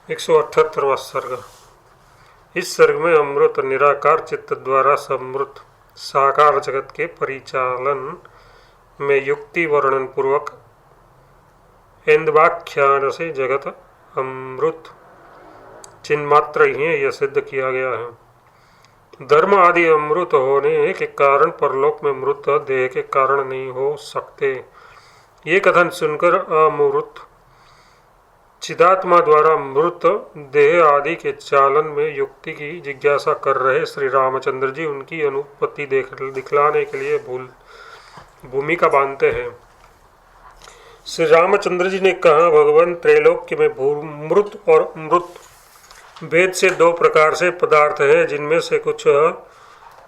178वां सर्ग। इस सर्ग में अमृत निराकार चित्त द्वारा समृत साकार जगत के परिचालन में युक्ति वर्णन पूर्वक इंद्वाख्यान से जगत अमृत चिन्मात्र ही है, यह सिद्ध किया गया है। धर्म आदि अमृत होने के कारण परलोक में मृत देह के कारण नहीं हो सकते। ये कथन सुनकर अमृत चिदात्मा द्वारा मृत देह आदि के चालन में युक्ति की जिज्ञासा कर रहे श्री रामचंद्र जी उनकी अनुपत्ति दिखलाने के लिए भूमिका बांधते हैं। श्री रामचंद्र जी ने कहा, भगवान त्रैलोक्य में मृत और अमृत भेद से दो प्रकार से पदार्थ है, जिनमें से कुछ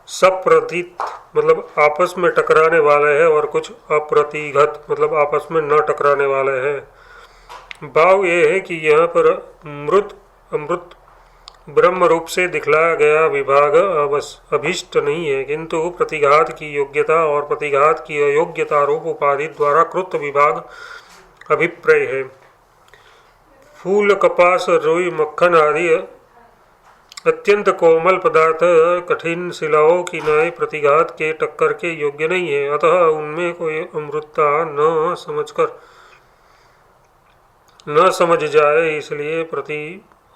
सप्रतीत मतलब आपस में टकराने वाले हैं और कुछ अप्रतिघत मतलब आपस में न टकराने वाले हैं। भाव यह है कि यहाँ पर मृत अमृत ब्रह्म रूप से दिखलाया गया विभाग अभिष्ट नहीं है, किंतु प्रतिघात की योग्यता और प्रतिघात की अयोग्यता रूप उपाधि द्वारा कृत विभाग अभिप्राय है। फूल, कपास, रुई, मक्खन आदि अत्यंत कोमल पदार्थ कठिन शिलाओं की नाई प्रतिघात के टक्कर के योग्य नहीं है, अतः उनमें कोई अमृतता न समझ जाए, इसलिए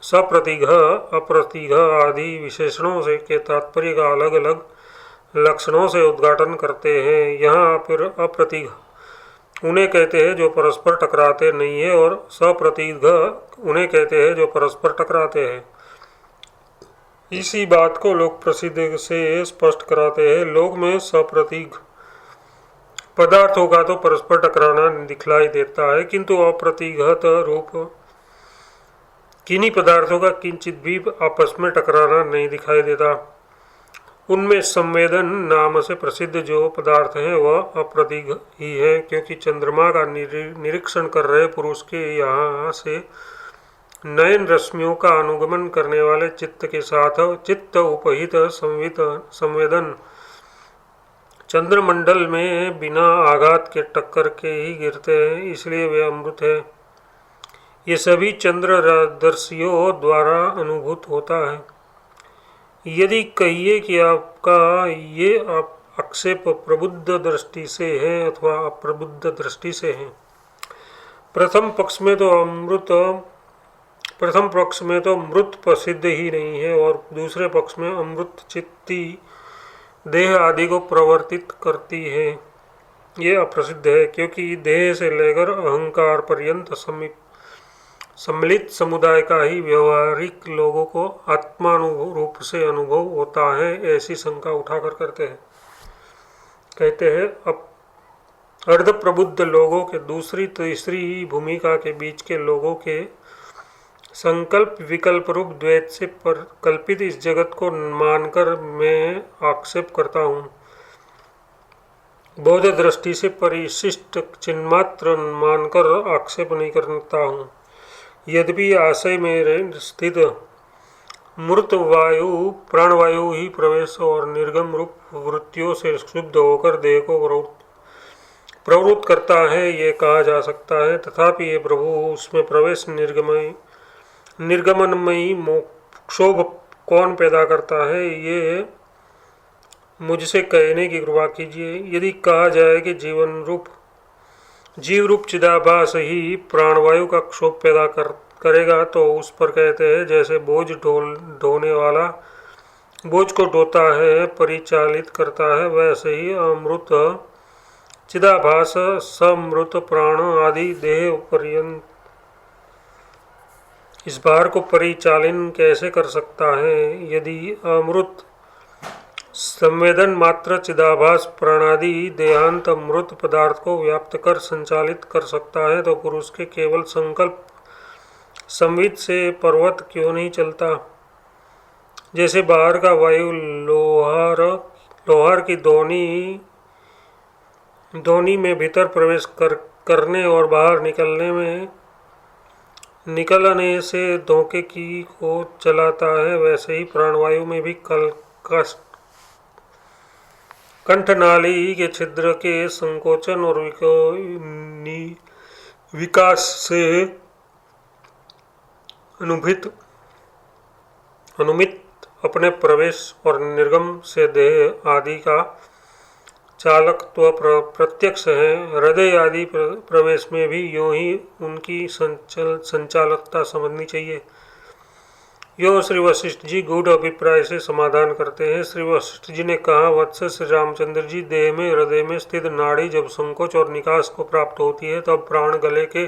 सप्रतिघ अप्रतिघ आदि विशेषणों से के तात्पर्य का अलग अलग लक्षणों से उद्घाटन करते हैं। यहाँ फिर अप्रतिघ उन्हें कहते हैं जो परस्पर टकराते नहीं है और सप्रतिघ उन्हें कहते हैं जो परस्पर टकराते हैं। इसी बात को लोक प्रसिद्ध से स्पष्ट कराते हैं। लोक में सप्रतिघ पदार्थों का तो परस्पर टकराना दिखलाई देता है, किंतु अप्रतिघत रूप किन्हीं पदार्थों का किंचित भी आपस में टकराना नहीं दिखाई देता। उनमें संवेदन नाम से प्रसिद्ध जो पदार्थ है वह अप्रतिघ ही है, क्योंकि चंद्रमा का निरीक्षण कर रहे पुरुष के यहाँ से नयन रश्मियों का अनुगमन करने वाले चित्त के साथ चित्त उपहित संवेदन चंद्रमंडल में बिना आघात के टक्कर के ही गिरते हैं, इसलिए वे अमृत है। ये सभी चंद्रदर्शियों द्वारा अनुभूत होता है। यदि कहिए कि आपका ये आक्षेप प्रबुद्ध दृष्टि से है अथवा अप्रबुद्ध दृष्टि से है, प्रथम पक्ष में तो मृत प्रसिद्ध ही नहीं है और दूसरे पक्ष में अमृत चित्ती देह आदि को प्रवर्तित करती है, ये अप्रसिद्ध है, क्योंकि देह से लेकर अहंकार पर्यंत सम्मिलित समुदाय का ही व्यवहारिक लोगों को आत्मानुभूप से अनुभव होता है, ऐसी शंका उठाकर करते हैं। कहते हैं अब अर्ध प्रबुद्ध लोगों के दूसरी तीसरी भूमिका के बीच के लोगों के संकल्प विकल्प रूप द्वैत से पर कल्पित इस जगत को मानकर मैं आक्षेप करता हूँ। बौद्ध दृष्टि से परिशिष्ट चिन्मात्र मानकर आक्षेप नहीं करता हूँ। यद्यपि आशय में स्थित मूर्त वायु प्राणवायु ही प्रवेश और निर्गम रूप वृत्तियों से शुद्ध होकर देह को प्रवृत्त करता है, ये कहा जा सकता है। तथापि ये प्रभु उसमें प्रवेश निर्गमनमयी मोक्षोभ कौन पैदा करता है, ये मुझसे कहने की कृपा कीजिए। यदि कहा जाए कि जीव रूप चिदाभास ही प्राणवायु का क्षोभ पैदा करेगा, तो उस पर कहते हैं जैसे बोझ ढोने वाला बोझ को ढोता है परिचालित करता है, वैसे ही अमृत चिदाभास समृत प्राण आदि देह पर्यंत इस भार को परिचालन कैसे कर सकता है। यदि अमृत संवेदन मात्र चिदाभास प्राणादि देहांत अमृत पदार्थ को व्याप्त कर संचालित कर सकता है, तो पुरुष के केवल संकल्प संवित से पर्वत क्यों नहीं चलता। जैसे बाहर का वायु लोहार की धोनी में भीतर प्रवेश करने और बाहर निकलने से धोखे की को चलाता है, वैसे ही प्राणवायु में भी कंठनाली के छिद्र के संकोचन और विकास से अनुमित अपने प्रवेश और निर्गम से देह आदि का चालकत्व प्रत्यक्ष है। हृदय आदि प्रवेश में भी यूं ही उनकी संचालकता समझनी चाहिए। यो श्री वशिष्ठ जी गूढ़ अभिप्राय से समाधान करते हैं। श्री वशिष्ठ जी ने कहा, वत्स श्री रामचंद्र जी, देह में हृदय में स्थित नाड़ी जब संकोच और निकास को प्राप्त होती है तब प्राण गले के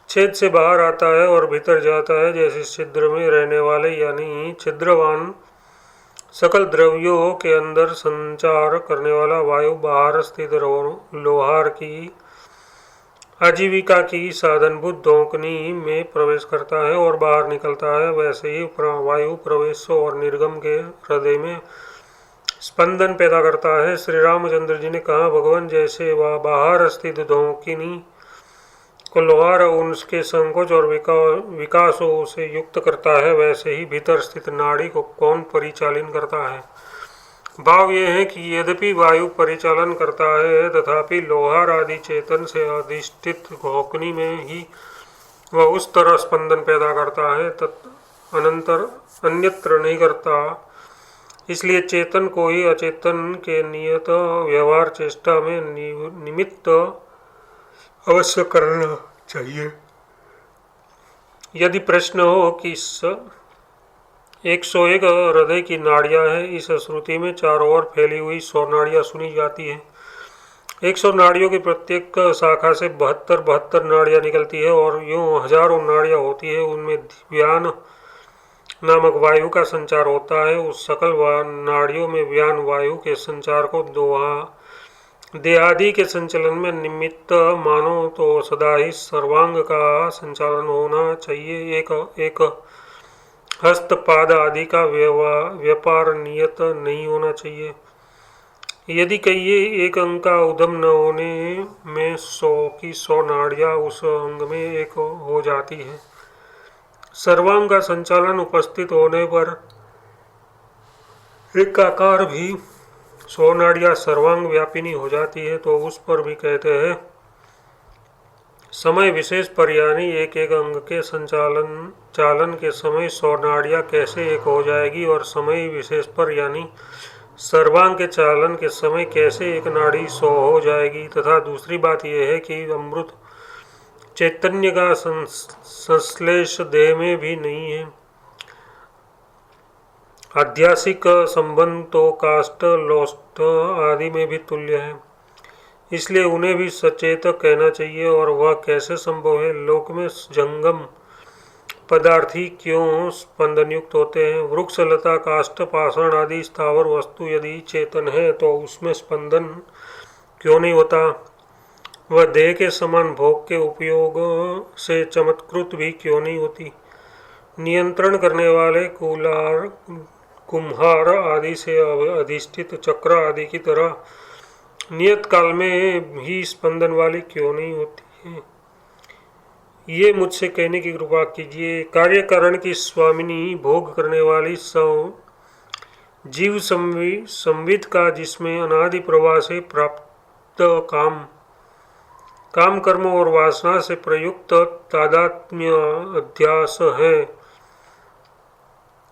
छेद से बाहर आता है और भीतर जाता है। जैसे छिद्र में रहने वाले यानी छिद्रवान सकल द्रव्यों के अंदर संचार करने वाला वायु बाहर स्थित लोहार की आजीविका की साधनभूत धोकनी में प्रवेश करता है और बाहर निकलता है, वैसे ही वायु प्रवेश और निर्गम के हृदय में स्पंदन पैदा करता है। श्री रामचंद्र जी ने कहा, भगवान जैसे वह बाहर स्थित धोकनी को लोहार उनके संकोच और विकासों से युक्त करता है, वैसे ही भीतर स्थित नाड़ी को कौन परिचालन करता है। भाव यह है कि यद्यपि वायु परिचालन करता है तथापि लोहार आदि चेतन से अधिष्ठित घोकनी में ही वह उस तरह स्पंदन पैदा करता है, अन्यत्र नहीं करता। इसलिए चेतन को ही अचेतन के नियत व्यवहार चेष्टा में निमित्त अवश्य करना चाहिए। यदि प्रश्न हो कि 101 हृदय की नाड़ियां हैं, इस श्रुति में चारों ओर फैली हुई 100 नाड़ियां सुनी जाती हैं। 100 नाड़ियों की प्रत्येक शाखा से 72 नाड़ियां निकलती है और यूं हजारों नाड़ियां होती है। उनमें व्यान नामक वायु का संचार होता है। उस सकल नाड़ियों में व्यान वायु के संचार को देहादि के संचलन में निमित्त मानो तो सदा ही सर्वांग का संचालन होना चाहिए। एक हस्त पाद आदि का व्यापार नियत नहीं होना चाहिए। यदि कहिए एक अंग का उद्यम न होने में 100 की 100 नाड़ियां उस अंग में एक हो जाती है। सर्वांग का संचालन उपस्थित होने पर एक आकार भी 100 नाड़ियां सर्वांग व्यापिनी हो जाती है, तो उस पर भी कहते हैं समय विशेष पर, यानी एक अंग के चालन के समय 100 नाड़ियां कैसे एक हो जाएगी और समय विशेष पर यानी सर्वांग के चालन के समय कैसे एक नाड़ी 100 हो जाएगी। तथा दूसरी बात यह है कि अमृत चैतन्य का संश्लेष देह में भी नहीं है। आध्यासिक संबंध तो काष्ठ लोष्ट आदि में भी तुल्य है, इसलिए उन्हें भी सचेतक कहना चाहिए। और वह कैसे संभव है? लोक में जंगम पदार्थी क्यों स्पंदन युक्त होते हैं? वृक्ष लता काष्ठ पाषाण आदि स्थावर वस्तु यदि चेतन है तो उसमें स्पंदन क्यों नहीं होता? वह देह के समान भोग के उपयोग से चमत्कृत भी क्यों नहीं होती? नियंत्रण करने वाले कुम्हार आदि से अधिष्ठित चक्र आदि की तरह नियत काल में ही स्पंदन वाली क्यों नहीं होती है? ये मुझसे कहने की कृपा कीजिए। कार्य कारण की स्वामिनी भोग करने वाली जीव संविद का जिसमें अनादि प्रवाह से प्राप्त काम कर्म और वासना से प्रयुक्त तादात्म्य अध्यास है,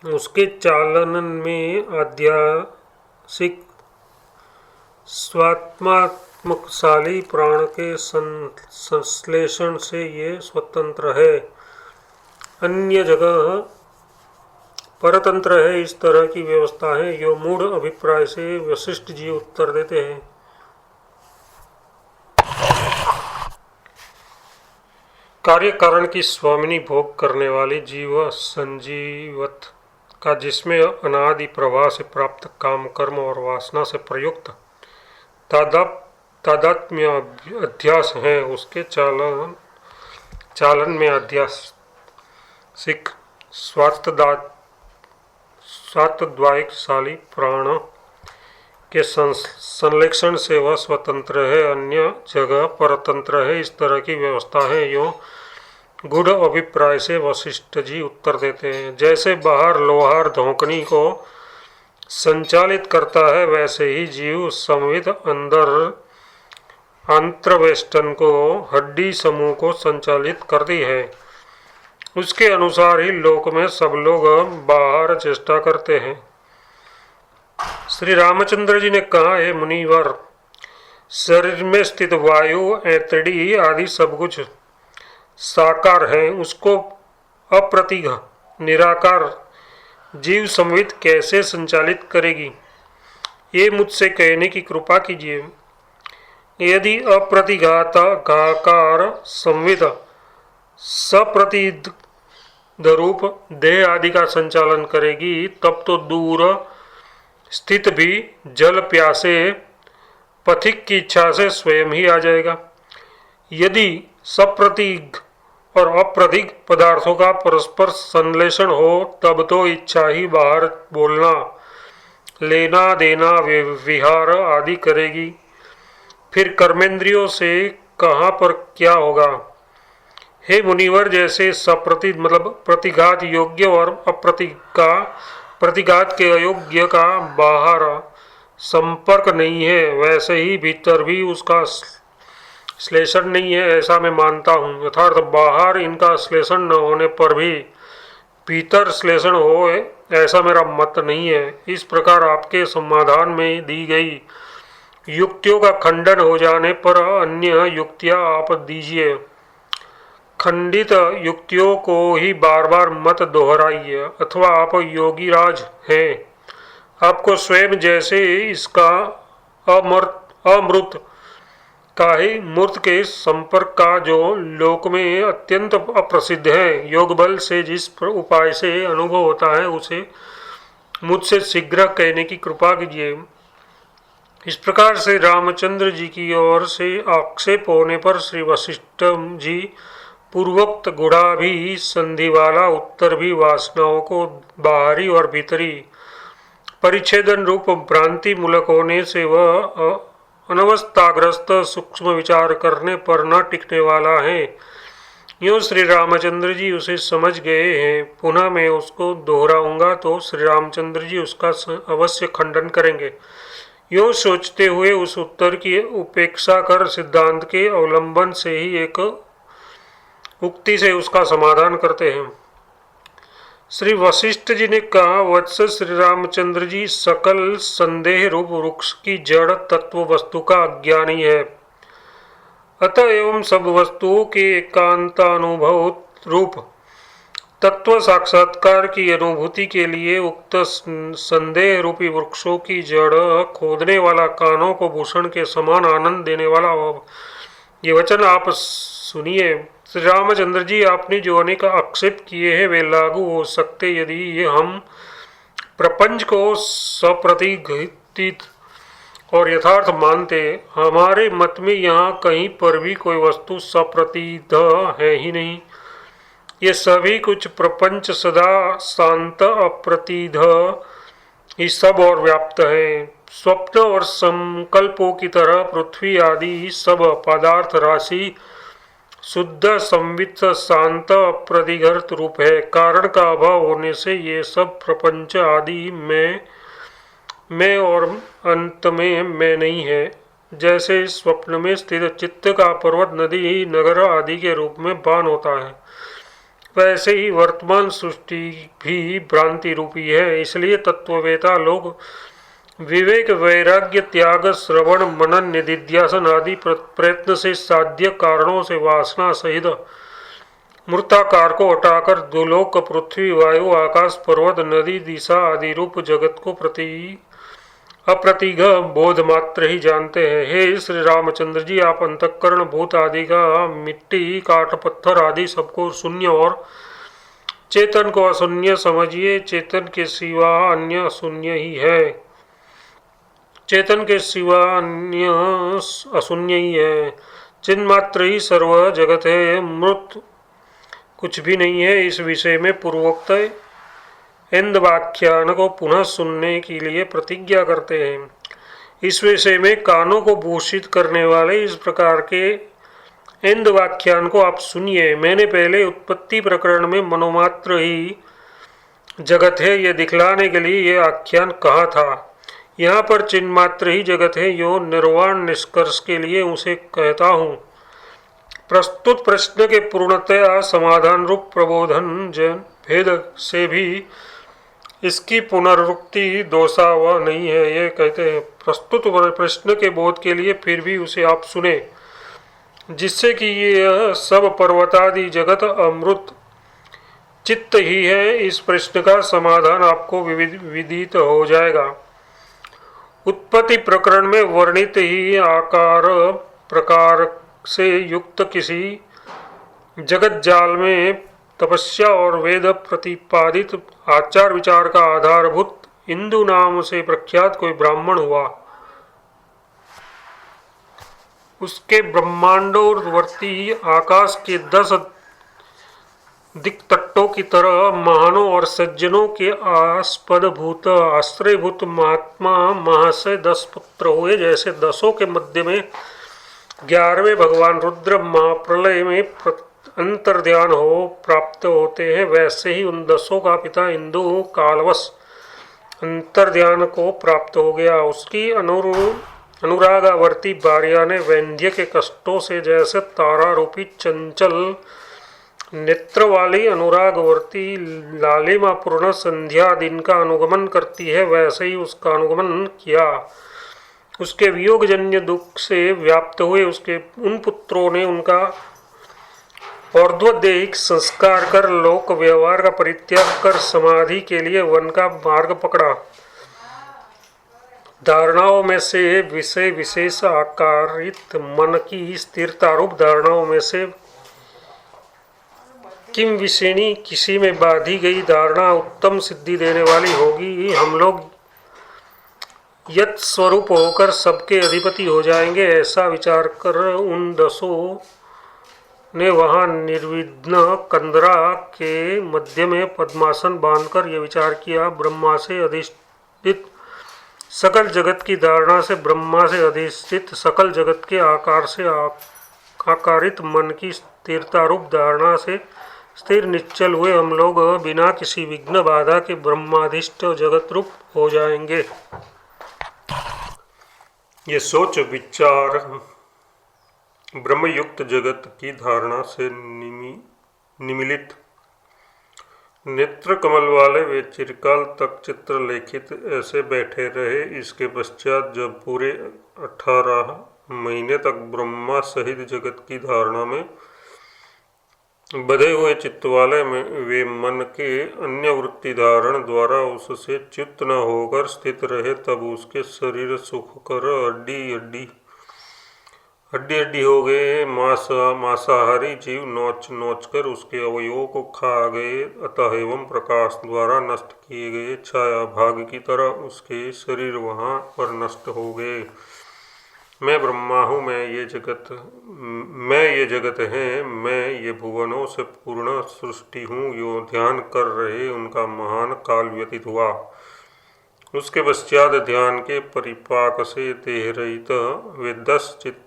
उसके चालन में आध्यासिक स्वात्मात्मकशाली प्राण के संश्लेषण से ये स्वतंत्र है, अन्य जगह परतंत्र है। इस तरह की व्यवस्था है। यो मूढ़ अभिप्राय से वशिष्ठ जी उत्तर देते हैं। कार्य कारण की स्वामिनी भोग करने वाली जीव संजीवत का जिसमें अनादि प्रवाह से प्राप्त काम कर्म और वासना से प्रयुक्त तादात्म्य अध्यास है, उसके चालन में आध्यासिक स्वात्तद्वायकशाली प्राण के संश्लेषण से वह स्वतंत्र है, अन्य जगह परतंत्र है। इस तरह की व्यवस्था है। यो गूढ़ अभिप्राय से वशिष्ठ जी उत्तर देते हैं। जैसे बाहर लोहार धोकनी को संचालित करता है, वैसे ही जीव संविद अंदर अंतर्वेष्टन को हड्डी समूह को संचालित करती है। उसके अनुसार ही लोक में सब लोग बाहर चेष्टा करते हैं। श्री रामचंद्र जी ने कहा, हे मुनिवर, शरीर में स्थित वायु, ऐतड़ी आदि सब कुछ साकार है, उसको अप्रतिघ निराकार जीव संवित कैसे संचालित करेगी, ये मुझसे कहने की कृपा कीजिए। यदि अप्रतिघाताकार संवित सप्रतिध रूप देह आदि का संचालन करेगी, तब तो दूर स्थित भी जल प्यासे पथिक की इच्छा से स्वयं ही आ जाएगा। यदि सप्रतिघ और अप्रतिघ पदार्थों का परस्पर संश्लेषण हो, तब तो इच्छा ही बाहर बोलना, लेना देना, विहार आदि करेगी। फिर कर्मेंद्रियों से कहाँ पर क्या होगा। हे मुनिवर, जैसे सप्रतिघ मतलब प्रतिघात योग्य और प्रतिघात के अयोग्य का बाहर संपर्क नहीं है, वैसे ही भीतर भी उसका श्लेषण नहीं है, ऐसा मैं मानता हूँ। अर्थात बाहर इनका श्लेषण न होने पर भी भीतर श्लेषण हो, ऐसा मेरा मत नहीं है। इस प्रकार आपके समाधान में दी गई युक्तियों का खंडन हो जाने पर अन्य युक्तियाँ आप दीजिए। खंडित युक्तियों को ही बार बार मत दोहराइए, अथवा आप योगीराज हैं, आपको स्वयं जैसे इसका अमृत का ही मूर्त के संपर्क का जो लोक में अत्यंत अप्रसिद्ध है, योग बल से जिस उपाय से अनुभव होता है, उसे मुझसे शीघ्र कहने की कृपा कीजिए। इस प्रकार से रामचंद्र जी की ओर से आक्षेप होने पर श्री वशिष्ठ जी पूर्वोक्त गुणाभि संधि वाला उत्तर भी वासनाओं को बाहरी और भीतरी परिच्छेदन रूप भ्रांति मूलक होने से वह अनवस्थाग्रस्त सूक्ष्म विचार करने पर न टिकने वाला है, यूँ श्री रामचंद्र जी उसे समझ गए हैं। पुनः मैं उसको दोहराऊंगा तो श्री रामचंद्र जी उसका अवश्य खंडन करेंगे। यूँ सोचते हुए उस उत्तर की उपेक्षा कर सिद्धांत के अवलंबन से ही एक उक्ति से उसका समाधान करते हैं। श्री वशिष्ठ जी ने कहा, वत्स श्री रामचंद्र जी, सकल संदेह रूप वृक्ष की जड़ तत्व वस्तु का अज्ञानी है। अतः एवं सब वस्तुओं के एकांतानुभव रूप तत्व साक्षात्कार की अनुभूति के लिए उक्त संदेह रूपी वृक्षों की जड़ खोदने वाला, कानों को भूषण के समान आनंद देने वाला ये वचन आप सुनिए। श्री रामचंद्र जी, आपने जो अनेक आक्षेप किए हैं वे लागू हो सकते यदि ये हम प्रपंच को सप्रतिघटित और यथार्थ मानते। हमारे मत में यहाँ कहीं पर भी कोई वस्तु सप्रतिध है ही नहीं। ये सभी कुछ प्रपंच सदा शांत अप्रतिध ही सब और व्याप्त है। स्वप्न और संकल्पों की तरह पृथ्वी आदि सब पदार्थ राशि शुद्ध संवित शांत अप्रतिघट रूप है। कारण का अभाव होने से ये सब प्रपंच आदि मैं और अंत में मैं नहीं है। जैसे स्वप्न में स्थित चित्त का पर्वत, नदी, नगर आदि के रूप में भान होता है, वैसे ही वर्तमान सृष्टि भी भ्रांति रूपी है। इसलिए तत्ववेता लोग विवेक, वैराग्य, त्याग, श्रवण, मनन, निधिध्यासन आदि प्रयत्न से साध्य कारणों से वासना सहित मूर्ताकार को हटाकर दुलोक, पृथ्वी, वायु, आकाश, पर्वत, नदी, दिशा आदि रूप जगत को अप्रतिघ बोध मात्र ही जानते हैं। हे श्री रामचंद्र जी, आप अंतःकरण भूत आदि का, मिट्टी, काठ, पत्थर आदि सबको शून्य और चेतन को अशून्य समझिए। चेतन के सिवा अन्य शून्य ही है, चेतन के सिवा अन्य अशून्य ही है। चिन्मात्र ही सर्व जगत है, मृत कुछ भी नहीं है। इस विषय में पूर्वोक्त इंद व्याख्यान को पुनः सुनने के लिए प्रतिज्ञा करते हैं। इस विषय में कानों को भूषित करने वाले इस प्रकार के इंद व्याख्यान को आप सुनिए। मैंने पहले उत्पत्ति प्रकरण में मनोमात्र ही जगत है ये दिखलाने के लिए यह आख्यान कहा था। यहाँ पर चिन्मात्र ही जगत है यो निर्वाण निष्कर्ष के लिए उसे कहता हूँ। प्रस्तुत प्रश्न के पूर्णतया समाधान रूप प्रबोधन जैन भेद से भी इसकी पुनरुक्ति दोषावह नहीं है। ये कहते हैं प्रस्तुत प्रश्न के बोध के लिए फिर भी उसे आप सुने, जिससे कि यह सब पर्वतादि जगत अमृत चित्त ही है, इस प्रश्न का समाधान आपको विदित हो जाएगा। उत्पत्ति प्रकरण में वर्णित ही आकार प्रकार से युक्त किसी जगत जाल में तपस्या और वेद प्रतिपादित आचार विचार का आधारभूत इंदु नाम से प्रख्यात कोई ब्राह्मण हुआ। उसके ब्रह्मांडवर्ती आकाश के 10 दिक्तट्टों की तरह महानों और सज्जनों के आस्पदभूत आश्रयभूत महात्मा महाशय 10 पुत्र हुए। जैसे 10 के मध्य में 11वें भगवान रुद्र महाप्रलय में अंतर्ध्यान हो प्राप्त होते हैं, वैसे ही उन 10 का पिता इंदु कालवश अंतर्ध्यान को प्राप्त हो गया। उसकी अनुरागावर्ती भार्या ने वैंध्य के कष्टों से जैसे तारा रूपी चंचल नेत्र वाली अनुरागवर्ती लालिमा पूर्ण संध्या दिन का अनुगमन करती है, वैसे ही उसका अनुगमन किया। उसके वियोगजन्य दुख से व्याप्त हुए उसके उन पुत्रों ने उनका और्ध्वदेहिक संस्कार कर लोक व्यवहार का परित्याग कर समाधि के लिए वन का मार्ग पकड़ा। धारणाओं में से विषय विशेष आकारित मन की स्थिरता रूप धारणाओं में से किम विषेणी किसी में बाधी गई धारणा उत्तम सिद्धि देने वाली होगी। हम लोग यत् स्वरूप होकर सबके अधिपति हो जाएंगे, ऐसा विचार कर उन 10 ने वहां निर्विघ्न कंदरा के मध्य में पद्मासन बांधकर यह विचार किया, ब्रह्मा से अधिष्ठित सकल जगत की धारणा से ब्रह्मा से अधिष्ठित सकल जगत के आकार से आकारित मन की स्थिरता रूप धारणा से स्थिर निश्चल हुए हम लोग बिना किसी विघ्न बाधा के ब्रह्माधिष्ठ जगत रूप हो जाएंगे। ये सोच विचार ब्रह्मयुक्त जगत की धारणा से निमिलित नेत्र कमल वाले वे चिरकाल तक चित्रलेखित ऐसे बैठे रहे। इसके पश्चात जब पूरे 18 महीने तक ब्रह्मा सहित जगत की धारणा में बधे हुए चित्त वाले में वे मन के अन्य वृत्ति धारण द्वारा उससे च्युत न होकर स्थित रहे, तब उसके शरीर सुख कर हड्डी हड्डी हो गए। मांसाहारी जीव नोच नोच कर उसके अवयवों को खा गए, अतः एवं प्रकाश द्वारा नष्ट किए गए छाया भाग की तरह उसके शरीर वहाँ पर नष्ट हो गए। मैं ब्रह्मा हूँ, मैं ये जगत है, मैं ये भुवनों से पूर्ण सृष्टि हूँ। यो ध्यान कर रहे उनका महान काल व्यतीत हुआ। उसके पश्चात ध्यान के परिपाक से देह रहित वे 10 चित्त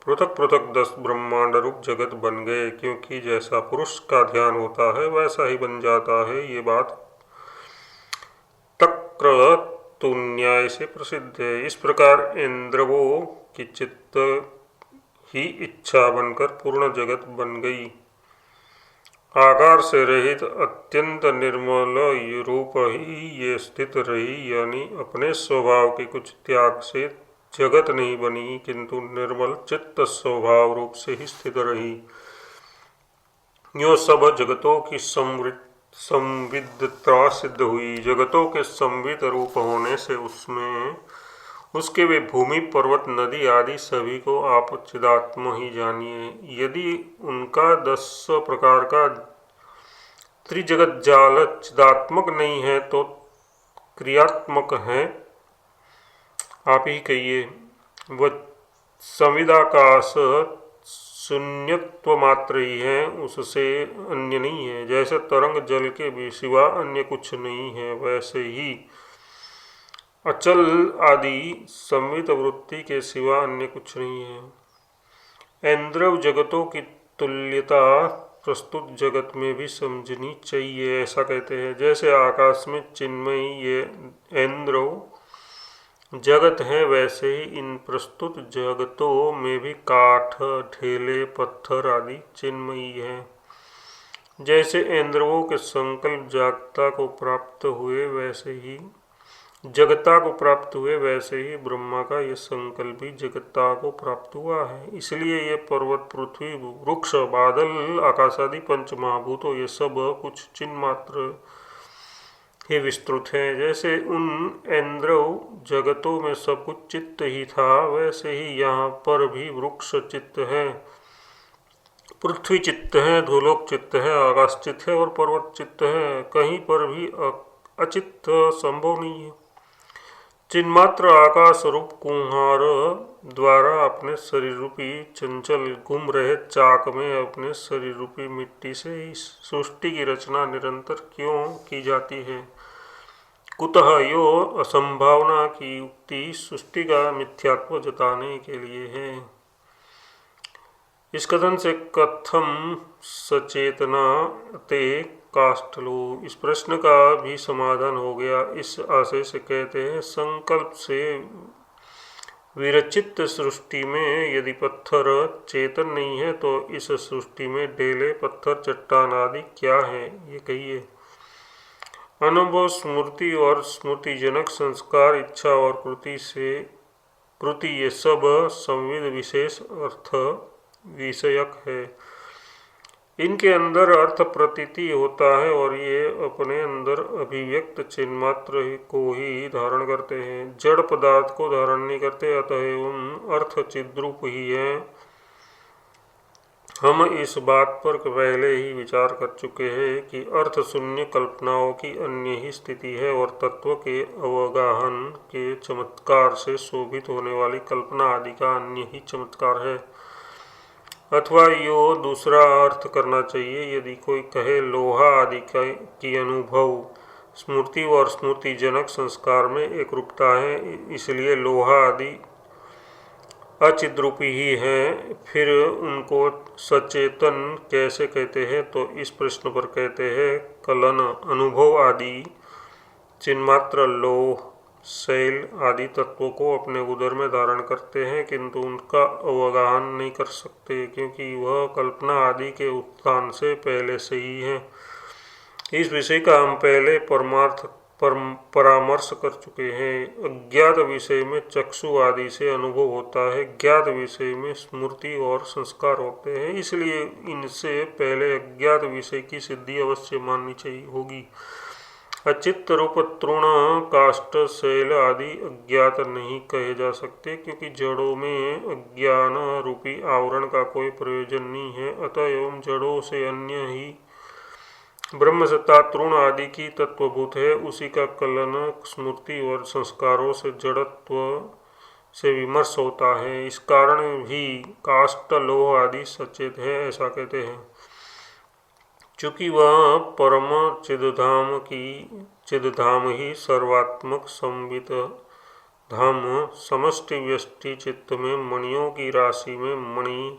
पृथक पृथक 10 ब्रह्मांड रूप जगत बन गए, क्योंकि जैसा पुरुष का ध्यान होता है वैसा ही बन जाता है। ये बात तक्रतु न्याय से प्रसिद्ध है। इस प्रकार इंद्रवों की चित्त ही इच्छा बनकर पूर्ण जगत बन गई। आकार से रहित अत्यंत निर्मल रूप ही ये स्थित रही, यानी अपने स्वभाव के कुछ त्याग से जगत नहीं बनी, किंतु निर्मल चित्त स्वभाव रूप से ही स्थित रही। यो सब जगतों की संविदता सिद्ध हुई। जगतों के संविद रूप होने से उसके वे भूमि पर्वत नदी आदि सभी को आप चिदात्म ही जानिए। यदि उनका 10 प्रकार का त्रिजगत जाल चिदात्मक नहीं है तो क्रियात्मक है, आप ही कहिए। वह संविदाकाश शून्यत्व मात्र ही है, उससे अन्य नहीं है। जैसे तरंग जल के भी सिवा अन्य कुछ नहीं है, वैसे ही अचल आदि संवित वृत्ति के सिवा अन्य कुछ नहीं है। ऐन्द्रव जगतों की तुल्यता प्रस्तुत जगत में भी समझनी चाहिए। ऐसा कहते हैं जैसे आकाश में चिन्मयी ये ऐन्द्रव जगत है, वैसे ही इन प्रस्तुत जगतों में भी काठ, ढेले, पत्थर आदि चिन्मयी है। जैसे इंद्रियों के संकल्प जगता को प्राप्त हुए, वैसे ही ब्रह्मा का ये संकल्प भी जगता को प्राप्त हुआ है। इसलिए ये पर्वत, पृथ्वी, वृक्ष, बादल, आकाश आदि पंच महाभूतों ये सब कुछ चिन्ह मात्र ही विस्तृत है। जैसे उन इंद्र जगतों में सब कुछ चित्त ही था, वैसे ही यहाँ पर भी वृक्ष चित्त है, पृथ्वी चित्त है, धूलोक चित्त है, आकाश चित्त है और पर्वत चित्त है। कहीं पर भी अचित्त संभव नहीं है। चिन्मात्र आकाश रूप कुम्हार द्वारा अपने शरीर रूपी चंचल घूम रहे चाक में अपने शरीर रूपी मिट्टी से इस सृष्टि की रचना निरंतर क्यों की जाती है? कुतः यो असंभावना की युक्ति सृष्टि का मिथ्यात्व जताने के लिए है। इस कथन से कथम सचेतना ते काष्ठलो, इस प्रश्न का भी समाधान हो गया। इस आशय से कहते हैं, संकल्प से विरचित सृष्टि में यदि पत्थर चेतन नहीं है तो इस सृष्टि में ढेले, पत्थर, चट्टान आदि क्या है, ये कहिए। अनुभव, स्मृति और स्मृतिजनक संस्कार, इच्छा और कृति ये सब संविद विशेष अर्थ विषयक है। इनके अंदर अर्थ प्रतीति होता है और ये अपने अंदर अभिव्यक्त चिन्मात्र को ही धारण करते हैं, जड़ पदार्थ को धारण नहीं करते, अतः एवं अर्थ चिद्रूप ही है। हम इस बात पर पहले ही विचार कर चुके हैं कि अर्थ शून्य कल्पनाओं की अन्य ही स्थिति है और तत्व के अवगाहन के चमत्कार से शोभित होने वाली कल्पना आदि का अन्य ही चमत्कार है। अथवा यो दूसरा अर्थ करना चाहिए, यदि कोई कहे लोहा आदि की अनुभव स्मृति और स्मृतिजनक संस्कार में एक रूपता है, इसलिए लोहा आदि अचिद्रूपी ही है, फिर उनको सचेतन कैसे कहते हैं? तो इस प्रश्न पर कहते हैं, कलन, अनुभव आदि चिन्मात्र लोह, शैल आदि तत्वों को अपने उदर में धारण करते हैं, किंतु उनका अवगाहन नहीं कर सकते, क्योंकि वह कल्पना आदि के उत्थान से पहले से ही है। इस विषय का हम पहले परामर्श कर चुके हैं। अज्ञात विषय में चक्षु आदि से अनुभव होता है, ज्ञात विषय में स्मृति और संस्कार होते हैं, इसलिए इनसे पहले अज्ञात विषय की सिद्धि अवश्य माननी चाहिए होगी। अचित्त रूप तृण, काष्ठ, शैल आदि अज्ञात नहीं कहे जा सकते, क्योंकि जड़ों में अज्ञान रूपी आवरण का कोई प्रयोजन नहीं है। अतः एवं जड़ों से अन्य ही ब्रह्म सत्ता तृण आदि की तत्वभूत है, उसी का कलन स्मृति और संस्कारों से जड़त्व से विमर्श होता है। इस कारण भी काष्ठ, लोह आदि सचेत है, ऐसा कहते हैं। चूँकि वह परम चिद्धाम ही सर्वात्मक संवित धाम समष्टि व्यष्टि चित्त में मणियों की राशि में मणि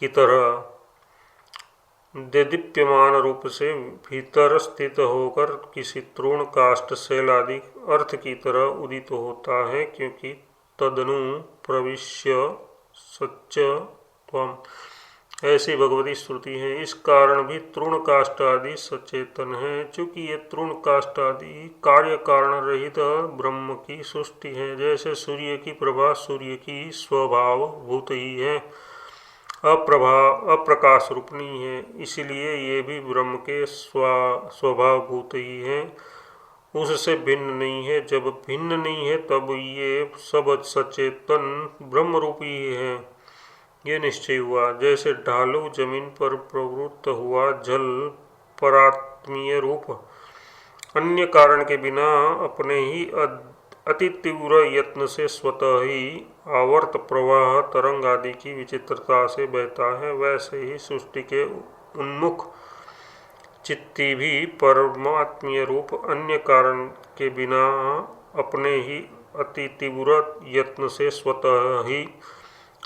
की तरह देदीप्यमान रूप से भीतर स्थित होकर किसी तृण, काष्ठ, शैल आदि अर्थ की तरह उदित होता है, क्योंकि तदनु प्रविश्य सच्च त्वम, ऐसी भगवती श्रुति है। इस कारण भी तृण, काष्ठ आदि सचेतन है, चूँकि ये तृण, काष्ठ आदि कार्य कारण रहित ब्रह्म की सृष्टि है। जैसे सूर्य की प्रभा सूर्य की स्वभाव भूत ही है, अप्रकाश रूप नहीं है, इसलिए ये भी ब्रह्म के स्वभाव भूत ही है, उससे भिन्न नहीं है। जब भिन्न नहीं है तब ये सब सचेतन ब्रह्म रूपी है, ये निश्चय हुआ। जैसे ढालू जमीन पर प्रवृत्त हुआ जल परात्मीय रूप अन्य कारण के बिना अपने ही अति तीव्र यत्न से स्वतः ही आवर्त प्रवाह तरंग आदि की विचित्रता से बहता है, वैसे ही सृष्टि के उन्मुख चित्ती भी परमात्मीय रूप अन्य कारण के बिना अपने ही अति तीव्र यत्न से स्वतः ही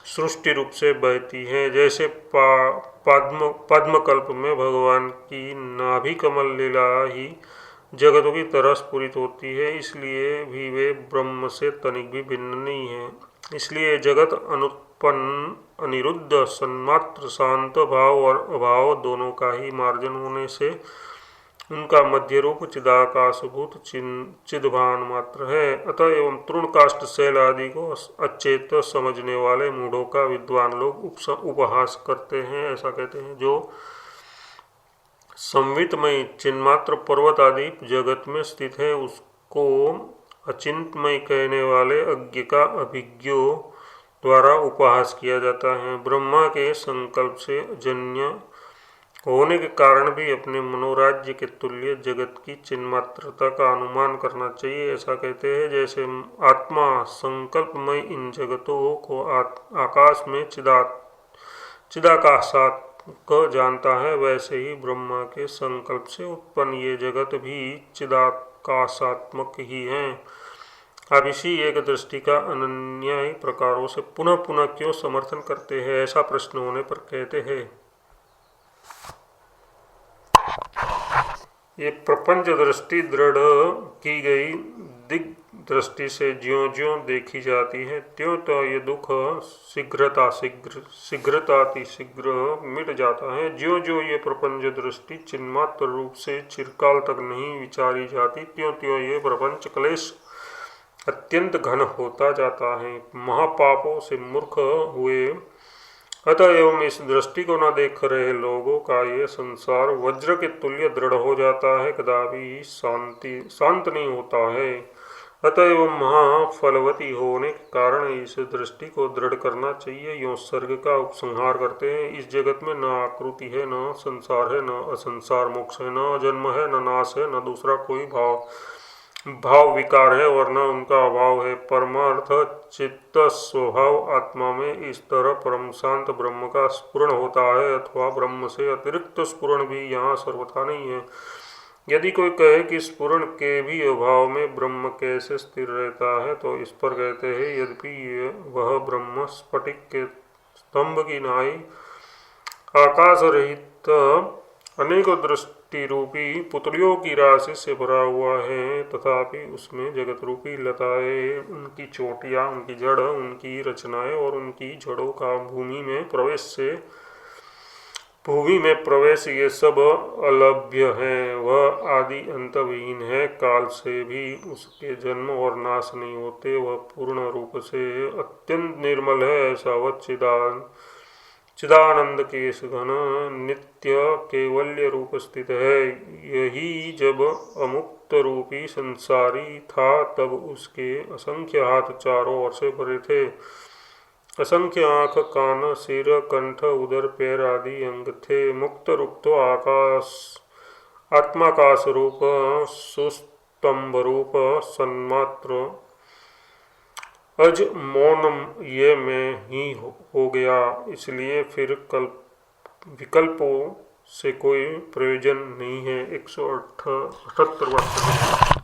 सृष्टि रूप से बहती है। जैसे पद्मकल्प में भगवान की नाभि कमल लीला ही जगतों की तरह स्फुरित होती है, इसलिए भी वे ब्रह्म से तनिक भी भिन्न नहीं है। इसलिए जगत अनुत्पन्न, अनिरुद्ध, सन्मात्र, शांत भाव और अभाव दोनों का ही मार्जन होने से उनका मध्य रूप चिदाकाशभूत चिदभान मात्र है। अतः एवं तृण काष्ठ शैल आदि को अचेत समझने वाले मूढ़ों का विद्वान लोग उपहास करते हैं। ऐसा कहते हैं, जो संवितमय चिन्मात्र पर्वत आदि जगत में स्थित है उसको अचिंतमय कहने वाले अज्ञ का अभिज्ञों द्वारा उपहास किया जाता है। ब्रह्मा के संकल्प से जन्य होने के कारण भी अपने मनोराज्य के तुल्य जगत की चिन्मात्रता का अनुमान करना चाहिए। ऐसा कहते हैं, जैसे आत्मा संकल्पमय इन जगतों को आकाश में चिदाकाशात को जानता है, वैसे ही ब्रह्मा के संकल्प से उत्पन्न ये जगत भी चिदाकाशात्मक ही है। अब इसी एक दृष्टि का अनन्य प्रकारों से पुनः पुनः क्यों समर्थन करते हैं, ऐसा प्रश्न होने पर कहते हैं, ये प्रपंच दृष्टि दृढ़ की गई दिग दृष्टि से ज्यों ज्यों देखी जाती है, त्यों तो ये दुख शीघ्र मिट जाता है। ज्यों ज्यों ये प्रपंच दृष्टि चिन्मात्र रूप से चिरकाल तक नहीं विचारी जाती, त्यों त्यों ये प्रपंच क्लेश अत्यंत घन होता जाता है, महापापों से मूर्ख हुए। अतः एवं इस दृष्टि को न देख रहे लोगों का ये संसार वज्र के तुल्य दृढ़ हो जाता है, कदापि शांत नहीं होता है। अतः एवं महाफलवती होने के कारण इस दृष्टि को दृढ़ करना चाहिए। यों सर्ग का उपसंहार करते हैं, इस जगत में न आकृति है, न संसार है, न असंसार मोक्ष है, न जन्म है, न नाश है, न दूसरा कोई भाव विकार है और न उनका अभाव है। परमार्थ चित्त स्वभाव आत्मा में इस तरह परम शांत ब्रह्म का स्फुरण होता है, अथवा ब्रह्म से अतिरिक्त स्फुरण भी यहाँ सर्वथा नहीं है। यदि कोई कहे कि स्फुरण के भी अभाव में ब्रह्म कैसे स्थिर रहता है, तो इस पर कहते हैं, यद्यपि वह ब्रह्म स्फटिक के स्तंभ की नाई आकाश रहित अनेकों दृष्टि रूपी पुतलियों की राशि से भरा हुआ है, तथापि उसमें जगत रूपी लताएं, उनकी चोटियाँ, उनकी जड़, उनकी रचनाएं और उनकी जड़ों का भूमि में प्रवेश ये सब अलभ्य है। वह आदि अंतविहीन है, काल से भी उसके जन्म और नाश नहीं होते, वह पूर्ण रूप से अत्यंत निर्मल है। ऐसा वह चिदानंद केश घन नित्य केवल्य रूप स्थित है। यही जब अमुक्त रूपी संसारी था, तब उसके असंख्य हाथ चारों ओर से भरे थे, असंख्य आँख, कान, सिर, कंठ, उदर, पैर आदि अंग थे। मुक्त रूप तो आत्माकाश रूप, सुस्तंभ रूप, सन्मात्र, अज मौनम ये में ही हो गया। इसलिए फिर विकल्पों से कोई प्रयोजन नहीं है। 178 वर्ष